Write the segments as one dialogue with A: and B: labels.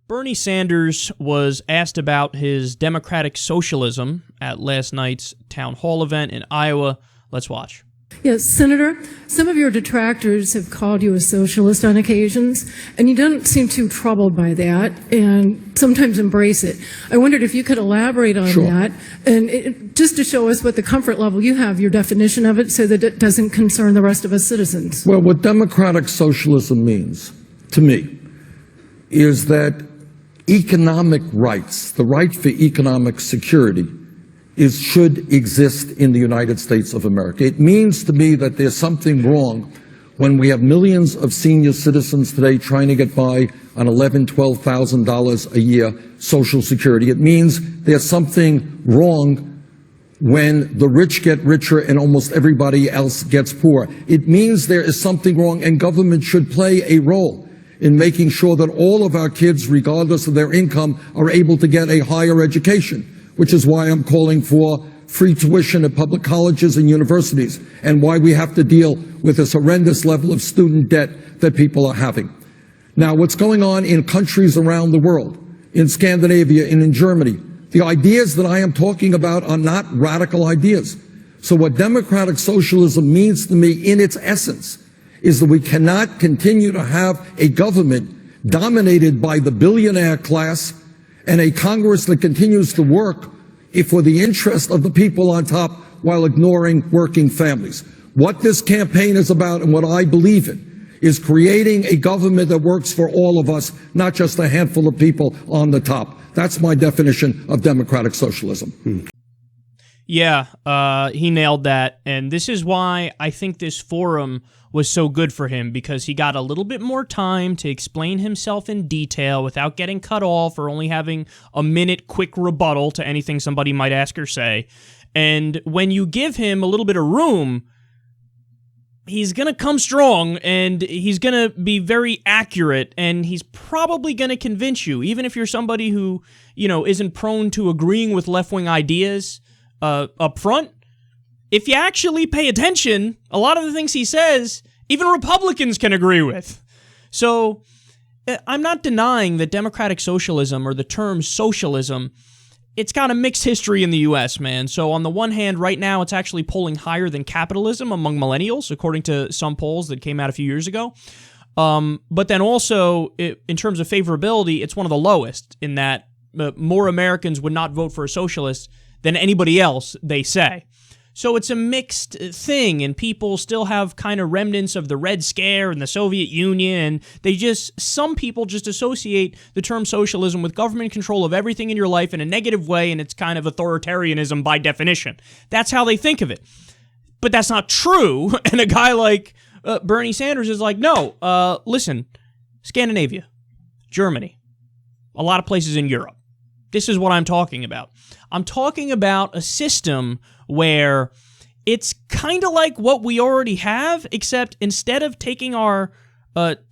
A: Bernie Sanders was asked about his democratic socialism at last night's town hall event in Iowa. Let's watch.
B: Yes, Senator, some of your detractors have called you a socialist on occasions, and you don't seem too troubled by that and sometimes embrace it. I wondered if you could elaborate on that and just to show us what the comfort level you have, your definition of it, so that it doesn't concern the rest of us citizens.
C: Well, what democratic socialism means, to me, is that economic rights, the right for economic security, should exist in the United States of America. It means to me that there's something wrong when we have millions of senior citizens today trying to get by on $11,000, $12,000 a year Social Security. It means there's something wrong when the rich get richer and almost everybody else gets poor. It means there is something wrong, and government should play a role in making sure that all of our kids, regardless of their income, are able to get a higher education, which is why I'm calling for free tuition at public colleges and universities, and why we have to deal with this horrendous level of student debt that people are having. Now, what's going on in countries around the world, in Scandinavia and in Germany, the ideas that I am talking about are not radical ideas. So what democratic socialism means to me in its essence is that we cannot continue to have a government dominated by the billionaire class and a Congress that continues to work for the interest of the people on top while ignoring working families. What this campaign is about, and what I believe in, is creating a government that works for all of us, not just a handful of people on the top. That's my definition of democratic socialism.
A: Yeah, he nailed that, and this is why I think this forum was so good for him, because he got a little bit more time to explain himself in detail without getting cut off or only having a minute quick rebuttal to anything somebody might ask or say. And when you give him a little bit of room, he's going to come strong, and he's going to be very accurate, and he's probably going to convince you, even if you're somebody who, isn't prone to agreeing with left-wing ideas up front. If you actually pay attention, a lot of the things he says, even Republicans can agree with. So I'm not denying that democratic socialism, or the term socialism, it's got a mixed history in the U.S., man. So on the one hand, right now, it's actually polling higher than capitalism among millennials, according to some polls that came out a few years ago. But then also, in terms of favorability, it's one of the lowest, in that more Americans would not vote for a socialist than anybody else, they say. So it's a mixed thing, and people still have kind of remnants of the Red Scare and the Soviet Union, and some people just associate the term socialism with government control of everything in your life in a negative way, and it's kind of authoritarianism by definition. That's how they think of it. But that's not true, and a guy like Bernie Sanders is like, no, listen, Scandinavia, Germany, a lot of places in Europe. This is what I'm talking about. I'm talking about a system where it's kind of like what we already have, except instead of taking our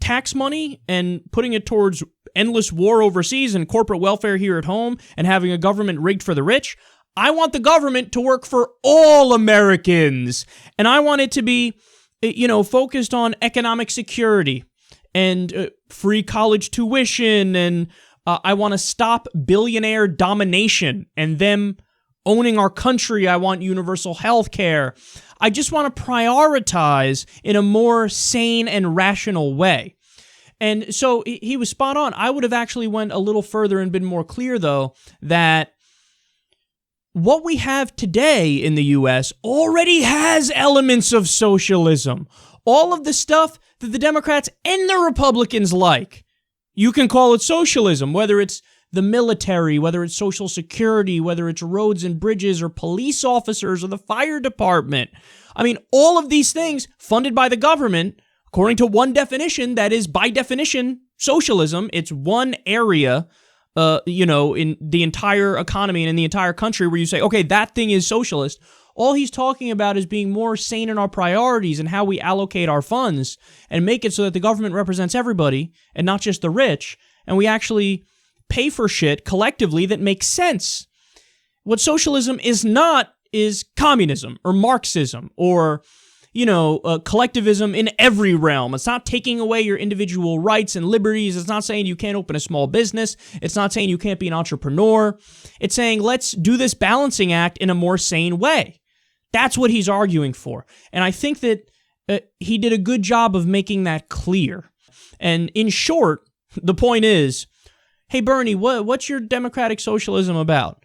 A: tax money and putting it towards endless war overseas and corporate welfare here at home and having a government rigged for the rich, I want the government to work for all Americans. And I want it to be, focused on economic security and free college tuition, and I want to stop billionaire domination and them owning our country. I want universal health care. I just want to prioritize in a more sane and rational way. And so he was spot on. I would have actually went a little further and been more clear, though, that what we have today in the U.S. already has elements of socialism. All of the stuff that the Democrats and the Republicans like. You can call it socialism, whether it's the military, whether it's Social Security, whether it's roads and bridges or police officers or the fire department. I mean, all of these things funded by the government, according to one definition, that is by definition socialism. It's one area, in the entire economy and in the entire country where you say, okay, that thing is socialist. All he's talking about is being more sane in our priorities and how we allocate our funds and make it so that the government represents everybody and not just the rich, and we actually pay for shit collectively that makes sense. What socialism is not is communism or Marxism or, collectivism in every realm. It's not taking away your individual rights and liberties. It's not saying you can't open a small business. It's not saying you can't be an entrepreneur. It's saying let's do this balancing act in a more sane way. That's what he's arguing for. And I think that he did a good job of making that clear. And in short, the point is, hey, Bernie, what's your democratic socialism about?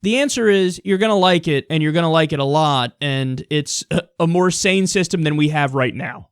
A: The answer is you're going to like it, and you're going to like it a lot, and it's a more sane system than we have right now.